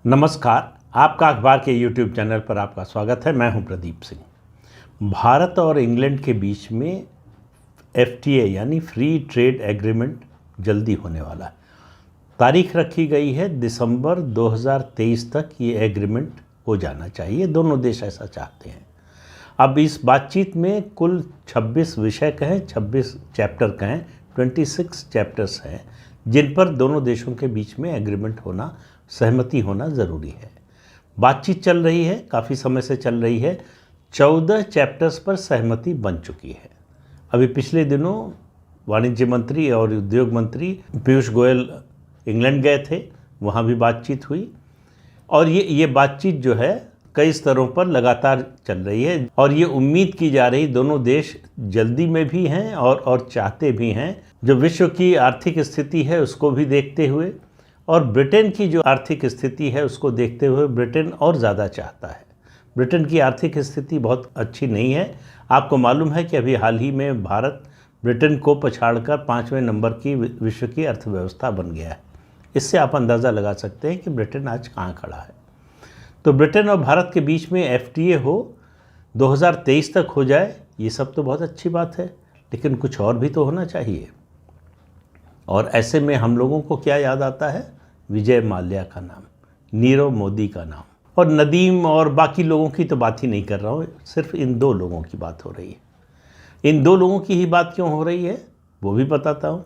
नमस्कार, आपका अखबार के YouTube चैनल पर आपका स्वागत है। मैं हूं प्रदीप सिंह। भारत और इंग्लैंड के बीच में FTA यानी फ्री ट्रेड एग्रीमेंट जल्दी होने वाला है। तारीख रखी गई है दिसंबर 2023 तक ये एग्रीमेंट हो जाना चाहिए। दोनों देश ऐसा चाहते हैं। अब इस बातचीत में कुल 26 विषय कहें, 26 चैप्टर कहें, 26 चैप्टर्स हैं जिन पर दोनों देशों के बीच में एग्रीमेंट होना, सहमति होना ज़रूरी है। बातचीत चल रही है, काफ़ी समय से चल रही है। 14 चैप्टर्स पर सहमति बन चुकी है। अभी पिछले दिनों वाणिज्य मंत्री और उद्योग मंत्री पीयूष गोयल इंग्लैंड गए थे, वहाँ भी बातचीत हुई और ये बातचीत जो है कई स्तरों पर लगातार चल रही है और ये उम्मीद की जा रही दोनों देश जल्दी में भी हैं और चाहते भी हैं। जो विश्व की आर्थिक स्थिति है उसको भी देखते हुए और ब्रिटेन की जो आर्थिक स्थिति है उसको देखते हुए ब्रिटेन और ज़्यादा चाहता है। ब्रिटेन की आर्थिक स्थिति बहुत अच्छी नहीं है। आपको मालूम है कि अभी हाल ही में भारत ब्रिटेन को पछाड़कर 5वें नंबर की विश्व की अर्थव्यवस्था बन गया है। इससे आप अंदाज़ा लगा सकते हैं कि ब्रिटेन आज कहाँ खड़ा है। तो ब्रिटेन और भारत के बीच में FTA हो 2023 तक हो जाए, ये सब तो बहुत अच्छी बात है, लेकिन कुछ और भी तो होना चाहिए। और ऐसे में हम लोगों को क्या याद आता है? विजय माल्या का नाम, नीरव मोदी का नाम, और नदीम और बाकी लोगों की तो बात ही नहीं कर रहा हूँ, सिर्फ इन दो लोगों की बात हो रही है। इन दो लोगों की ही बात क्यों हो रही है वो भी बताता हूँ।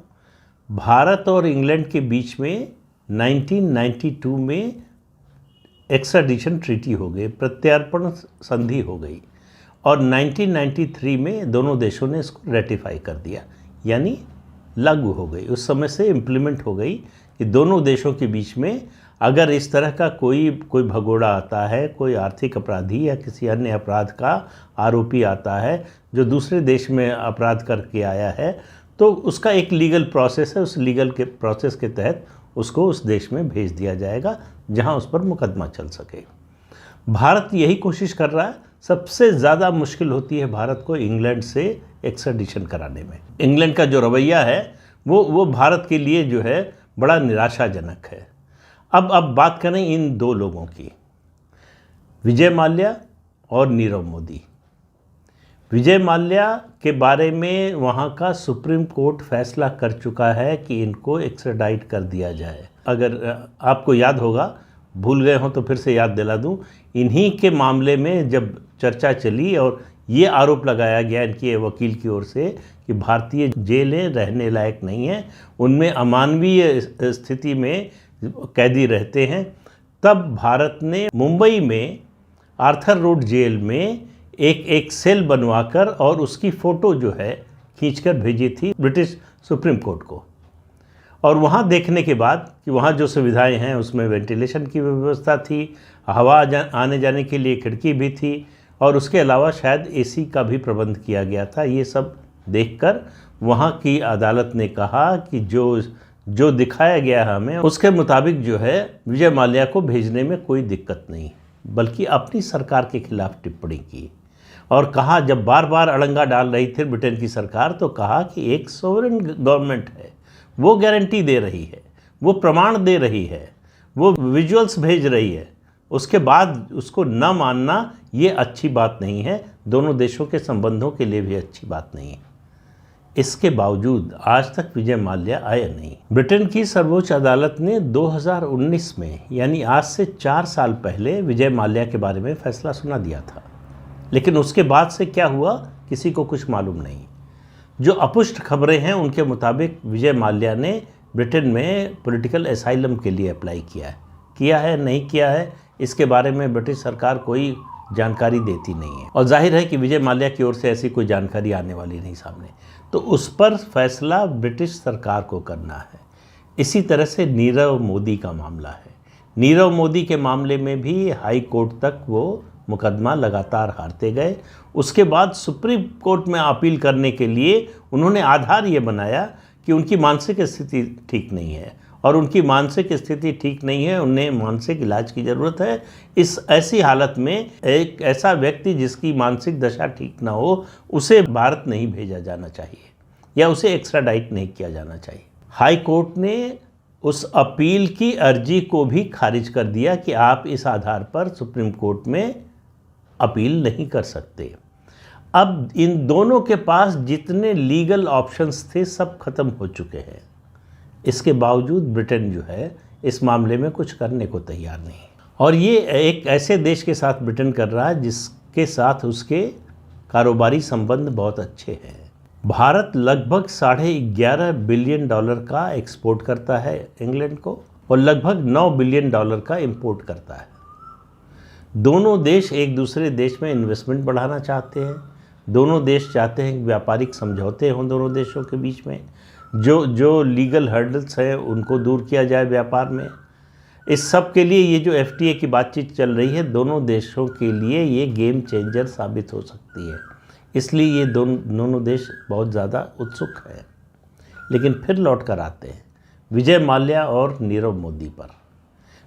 भारत और इंग्लैंड के बीच में 1992 में एक्स्ट्राडिशन ट्रीटी हो गई, प्रत्यार्पण संधि हो गई और 1993 में दोनों देशों ने इसको रेटिफाई कर दिया, यानी लागू हो गई। उस समय से इम्प्लीमेंट हो गई कि दोनों देशों के बीच में अगर इस तरह का कोई भगोड़ा आता है, कोई आर्थिक अपराधी या किसी अन्य अपराध का आरोपी आता है जो दूसरे देश में अपराध करके आया है, तो उसका एक लीगल प्रोसेस है। उस लीगल के प्रोसेस के तहत उसको उस देश में भेज दिया जाएगा जहां उस पर मुकदमा चल सके। भारत यही कोशिश कर रहा है। सबसे ज़्यादा मुश्किल होती है भारत को इंग्लैंड से एक्स्ट्राडिशन कराने में। इंग्लैंड का जो रवैया है वो भारत के लिए जो है बड़ा निराशाजनक है। अब बात करें इन दो लोगों की, विजय माल्या और नीरव मोदी। विजय माल्या के बारे में वहाँ का सुप्रीम कोर्ट फैसला कर चुका है कि इनको एक्स्ट्राडाइट कर दिया जाए। अगर आपको याद होगा, भूल गए हों तो फिर से याद दिला दूं, इन्हीं के मामले में जब चर्चा चली और ये आरोप लगाया गया इनके वकील की ओर से कि भारतीय जेलें रहने लायक नहीं हैं, उनमें अमानवीय स्थिति में कैदी रहते हैं, तब भारत ने मुंबई में आर्थर रोड जेल में एक सेल बनवाकर और उसकी फ़ोटो जो है खींचकर भेजी थी ब्रिटिश सुप्रीम कोर्ट को। और वहाँ देखने के बाद कि वहाँ जो सुविधाएं हैं उसमें वेंटिलेशन की व्यवस्था थी, हवा आने जाने के लिए खिड़की भी थी और उसके अलावा शायद AC का भी प्रबंध किया गया था। ये सब देखकर वहाँ की अदालत ने कहा कि जो दिखाया गया है हमें उसके मुताबिक जो है विजय माल्या को भेजने में कोई दिक्कत नहीं, बल्कि अपनी सरकार के खिलाफ टिप्पणी की और कहा, जब बार बार अड़ंगा डाल रही थी ब्रिटेन की सरकार, तो कहा कि एक सोवरेन गवर्नमेंट है, वो गारंटी दे रही है, वो प्रमाण दे रही है, वो विजुअल्स भेज रही है, उसके बाद उसको न मानना ये अच्छी बात नहीं है, दोनों देशों के संबंधों के लिए भी अच्छी बात नहीं है। इसके बावजूद आज तक विजय माल्या आए नहीं। ब्रिटेन की सर्वोच्च अदालत ने 2019 में, यानी आज से 4 साल पहले, विजय माल्या के बारे में फैसला सुना दिया था, लेकिन उसके बाद से क्या हुआ किसी को कुछ मालूम नहीं। जो अपुष्ट खबरें हैं उनके मुताबिक विजय माल्या ने ब्रिटेन में पॉलिटिकल असाइलम के लिए अप्लाई किया है नहीं किया है, इसके बारे में ब्रिटिश सरकार कोई जानकारी देती नहीं है और जाहिर है कि विजय माल्या की ओर से ऐसी कोई जानकारी आने वाली नहीं सामने, तो उस पर फैसला ब्रिटिश सरकार को करना है। इसी तरह से नीरव मोदी का मामला है। नीरव मोदी के मामले में भी हाई कोर्ट तक वो मुकदमा लगातार हारते गए। उसके बाद सुप्रीम कोर्ट में अपील करने के लिए उन्होंने आधार ये बनाया कि उनकी मानसिक स्थिति ठीक नहीं है और उनकी मानसिक स्थिति ठीक नहीं है, उन्हें मानसिक इलाज की ज़रूरत है। इस ऐसी हालत में एक ऐसा व्यक्ति जिसकी मानसिक दशा ठीक ना हो, उसे भारत नहीं भेजा जाना चाहिए या उसे एक्स्ट्राडाइट नहीं किया जाना चाहिए। हाई कोर्ट ने उस अपील की अर्जी को भी खारिज कर दिया कि आप इस आधार पर सुप्रीम कोर्ट में अपील नहीं कर सकते। अब इन दोनों के पास जितने लीगल ऑप्शंस थे सब खत्म हो चुके हैं। इसके बावजूद ब्रिटेन जो है इस मामले में कुछ करने को तैयार नहीं, और ये एक ऐसे देश के साथ ब्रिटेन कर रहा है जिसके साथ उसके कारोबारी संबंध बहुत अच्छे हैं। भारत लगभग $11.5 बिलियन का एक्सपोर्ट करता है इंग्लैंड को, और लगभग $9 बिलियन का इंपोर्ट करता है। दोनों देश एक दूसरे देश में इन्वेस्टमेंट बढ़ाना चाहते हैं। दोनों देश चाहते हैं कि व्यापारिक समझौते हों दोनों देशों के बीच में, जो लीगल हर्डल्स हैं उनको दूर किया जाए व्यापार में। इस सब के लिए ये जो FTA की बातचीत चल रही है दोनों देशों के लिए ये गेम चेंजर साबित हो सकती है। इसलिए ये दोनों देश बहुत ज़्यादा उत्सुक हैं। लेकिन फिर लौट कर आते हैं विजय माल्या और नीरव मोदी पर।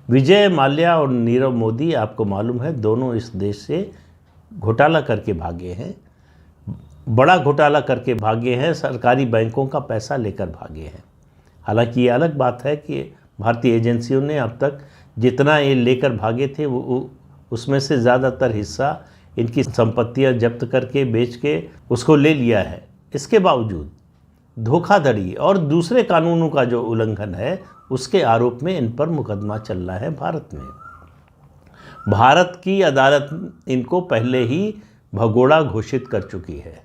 विजय माल्या और नीरव मोदी, आपको मालूम है, दोनों इस देश से घोटाला करके भागे हैं, बड़ा घोटाला करके भागे हैं, सरकारी बैंकों का पैसा लेकर भागे हैं। हालांकि ये अलग बात है कि भारतीय एजेंसियों ने अब तक जितना ये लेकर भागे थे वो उसमें से ज़्यादातर हिस्सा इनकी संपत्तियां जब्त करके बेच के उसको ले लिया है। इसके बावजूद धोखाधड़ी और दूसरे कानूनों का जो उल्लंघन है उसके आरोप में इन पर मुकदमा चल रहा है भारत में। भारत की अदालत इनको पहले ही भगोड़ा घोषित कर चुकी है,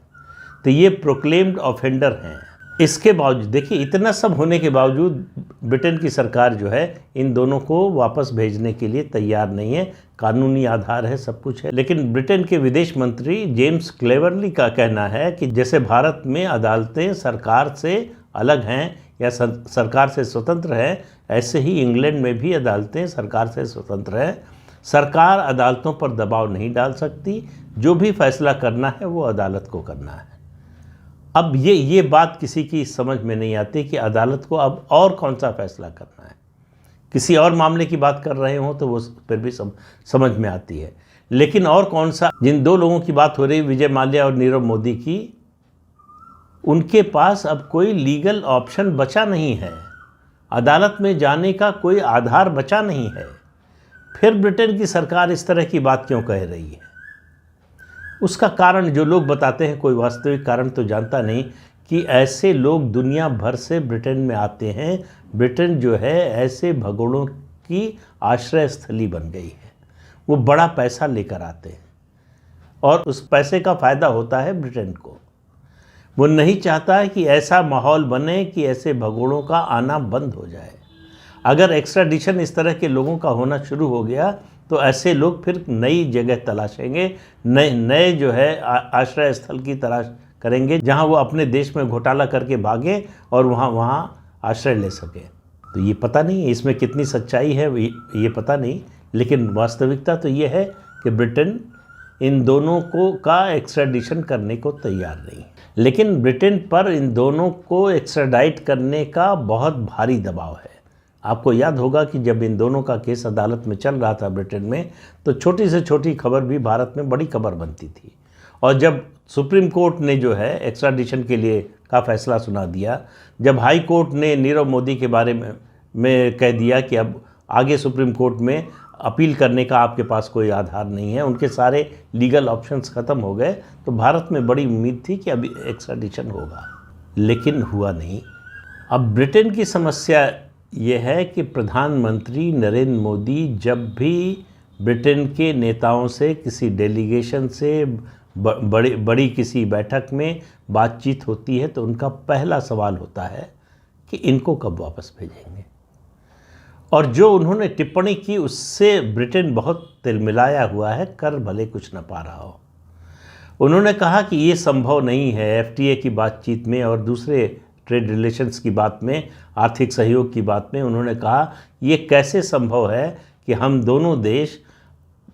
तो ये प्रोक्लेम्ड ऑफेंडर हैं। इसके बावजूद देखिए, इतना सब होने के बावजूद ब्रिटेन की सरकार जो है इन दोनों को वापस भेजने के लिए तैयार नहीं है। कानूनी आधार है, सब कुछ है, लेकिन ब्रिटेन के विदेश मंत्री जेम्स क्लेवरली का कहना है कि जैसे भारत में अदालतें सरकार से अलग हैं या सरकार से स्वतंत्र हैं, ऐसे ही इंग्लैंड में भी अदालतें सरकार से स्वतंत्र हैं। सरकार अदालतों पर दबाव नहीं डाल सकती, जो भी फैसला करना है वो अदालत को करना है। अब ये बात किसी की समझ में नहीं आती कि अदालत को अब और कौन सा फैसला करना है। किसी और मामले की बात कर रहे हो तो वो फिर भी समझ में आती है, लेकिन और कौन सा, जिन दो लोगों की बात हो रही, विजय माल्या और नीरव मोदी की, उनके पास अब कोई लीगल ऑप्शन बचा नहीं है, अदालत में जाने का कोई आधार बचा नहीं है। फिर ब्रिटेन की सरकार इस तरह की बात क्यों कह रही है? उसका कारण जो लोग बताते हैं, कोई वास्तविक कारण तो जानता नहीं कि ऐसे लोग दुनिया भर से ब्रिटेन में आते हैं। ब्रिटेन जो है ऐसे भगोड़ों की आश्रय स्थली बन गई है। वो बड़ा पैसा लेकर आते हैं और उस पैसे का फ़ायदा होता है ब्रिटेन को। वो नहीं चाहता है कि ऐसा माहौल बने कि ऐसे भगोड़ों का आना बंद हो जाए। अगर एक्स्ट्राडिशन इस तरह के लोगों का होना शुरू हो गया तो ऐसे लोग फिर नई जगह तलाशेंगे, नए जो है आश्रय स्थल की तलाश करेंगे जहां वो अपने देश में घोटाला करके भागे और वहां आश्रय ले सके। तो ये पता नहीं इसमें कितनी सच्चाई है, ये पता नहीं, लेकिन वास्तविकता तो ये है कि ब्रिटेन इन दोनों का एक्स्ट्राडिशन करने को तैयार नहीं। लेकिन ब्रिटेन पर इन दोनों को एक्स्ट्राडाइट करने का बहुत भारी दबाव है। आपको याद होगा कि जब इन दोनों का केस अदालत में चल रहा था ब्रिटेन में, तो छोटी से छोटी खबर भी भारत में बड़ी खबर बनती थी। और जब सुप्रीम कोर्ट ने जो है एक्स्ट्राडिशन के लिए का फैसला सुना दिया, जब हाई कोर्ट ने नीरव मोदी के बारे में कह दिया कि अब आगे सुप्रीम कोर्ट में अपील करने का आपके पास कोई आधार नहीं है, उनके सारे लीगल ऑप्शंस ख़त्म हो गए, तो भारत में बड़ी उम्मीद थी कि अभी एक्स्ट्राडिशन होगा, लेकिन हुआ नहीं। अब ब्रिटेन की समस्या ये है कि प्रधानमंत्री नरेंद्र मोदी जब भी ब्रिटेन के नेताओं से किसी डेलीगेशन से बड़ी किसी बैठक में बातचीत होती है तो उनका पहला सवाल होता है कि इनको कब वापस भेजेंगे। और जो उन्होंने टिप्पणी की उससे ब्रिटेन बहुत तिलमिलाया हुआ है, कर भले कुछ न पा रहा हो। उन्होंने कहा कि ये संभव नहीं है, FTA की बातचीत में और दूसरे ट्रेड रिलेशंस की बात में, आर्थिक सहयोग की बात में उन्होंने कहा ये कैसे संभव है कि हम दोनों देश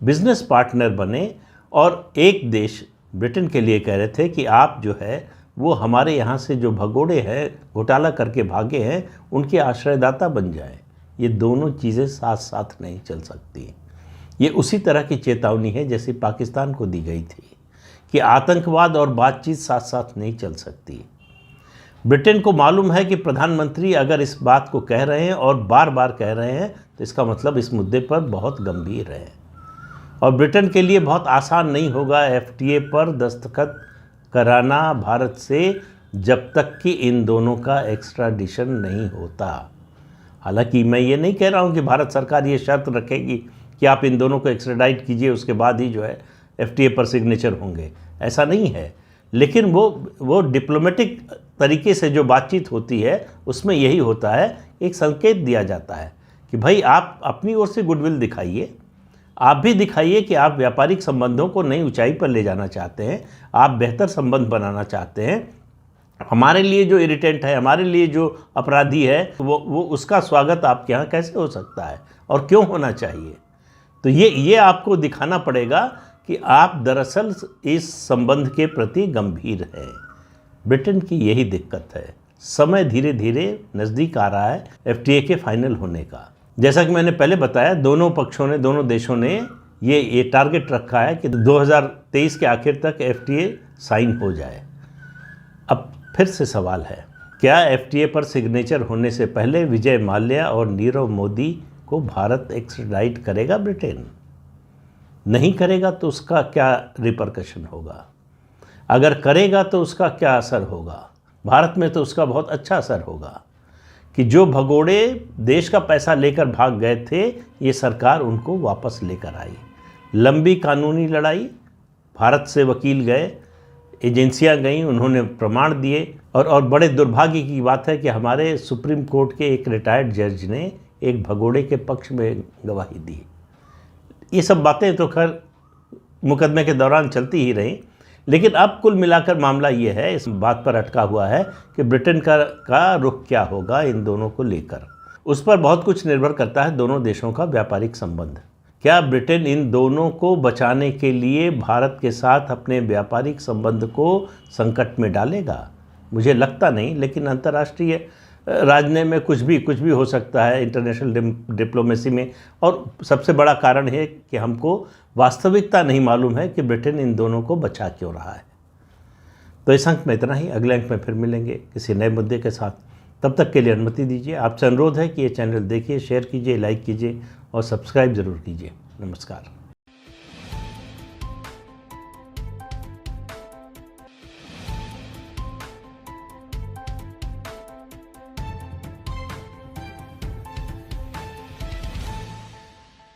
बिजनेस पार्टनर बने। और एक देश ब्रिटेन के लिए कह रहे थे कि आप जो है वो हमारे यहाँ से जो भगोड़े हैं, घोटाला करके भागे हैं, उनके आश्रयदाता बन जाएं। ये दोनों चीज़ें साथ साथ नहीं चल सकती। ये उसी तरह की चेतावनी है जैसे पाकिस्तान को दी गई थी कि आतंकवाद और बातचीत साथ साथ नहीं चल सकती। ब्रिटेन को मालूम है कि प्रधानमंत्री अगर इस बात को कह रहे हैं और बार बार कह रहे हैं तो इसका मतलब इस मुद्दे पर बहुत गंभीर है और ब्रिटेन के लिए बहुत आसान नहीं होगा एफटीए पर दस्तखत कराना भारत से, जब तक कि इन दोनों का एक्स्ट्राडिशन नहीं होता। हालांकि मैं ये नहीं कह रहा हूँ कि भारत सरकार ये शर्त रखेगी कि आप इन दोनों को एक्स्ट्राडाइट कीजिए, उसके बाद ही जो है एफटीए पर सिग्नेचर होंगे, ऐसा नहीं है। लेकिन वो डिप्लोमेटिक तरीके से जो बातचीत होती है उसमें यही होता है, एक संकेत दिया जाता है कि भाई आप अपनी ओर से गुडविल दिखाइए, आप भी दिखाइए कि आप व्यापारिक संबंधों को नई ऊंचाई पर ले जाना चाहते हैं, आप बेहतर संबंध बनाना चाहते हैं। हमारे लिए जो इरिटेंट है, हमारे लिए जो अपराधी है, वो उसका स्वागत आपके यहाँ कैसे हो सकता है और क्यों होना चाहिए। तो ये आपको दिखाना पड़ेगा कि आप दरअसल इस संबंध के प्रति गंभीर हैं। ब्रिटेन की यही दिक्कत है। समय धीरे धीरे नज़दीक आ रहा है एफटीए के फाइनल होने का। जैसा कि मैंने पहले बताया, दोनों पक्षों ने, दोनों देशों ने ये टारगेट रखा है कि 2023 के आखिर तक एफटीए साइन हो जाए। अब फिर से सवाल है, क्या एफटीए पर सिग्नेचर होने से पहले विजय माल्या और नीरव मोदी को भारत एक्स्ट्राडाइट करेगा ब्रिटेन? नहीं करेगा तो उसका क्या रिपरकशन होगा? अगर करेगा तो उसका क्या असर होगा? भारत में तो उसका बहुत अच्छा असर होगा कि जो भगोड़े देश का पैसा लेकर भाग गए थे, ये सरकार उनको वापस लेकर आई। लंबी कानूनी लड़ाई, भारत से वकील गए, एजेंसियां गईं, उन्होंने प्रमाण दिए और बड़े दुर्भाग्य की बात है कि हमारे सुप्रीम कोर्ट के एक रिटायर्ड जज ने एक भगोड़े के पक्ष में गवाही दी। ये सब बातें तो खैर मुकदमे के दौरान चलती ही रहीं, लेकिन अब कुल मिलाकर मामला ये है, इस बात पर अटका हुआ है कि ब्रिटेन का रुख क्या होगा इन दोनों को लेकर। उस पर बहुत कुछ निर्भर करता है दोनों देशों का व्यापारिक संबंध। क्या ब्रिटेन इन दोनों को बचाने के लिए भारत के साथ अपने व्यापारिक संबंध को संकट में डालेगा? मुझे लगता नहीं, लेकिन अंतर्राष्ट्रीय राजनीति में कुछ भी हो सकता है, इंटरनेशनल डिप्लोमेसी में। और सबसे बड़ा कारण है कि हमको वास्तविकता नहीं मालूम है कि ब्रिटेन इन दोनों को बचा क्यों रहा है। तो इस अंक में इतना ही। अगले अंक में फिर मिलेंगे किसी नए मुद्दे के साथ। तब तक के लिए अनुमति दीजिए। आपसे अनुरोध है कि ये चैनल देखिए, शेयर कीजिए, लाइक कीजिए और सब्सक्राइब ज़रूर कीजिए। नमस्कार।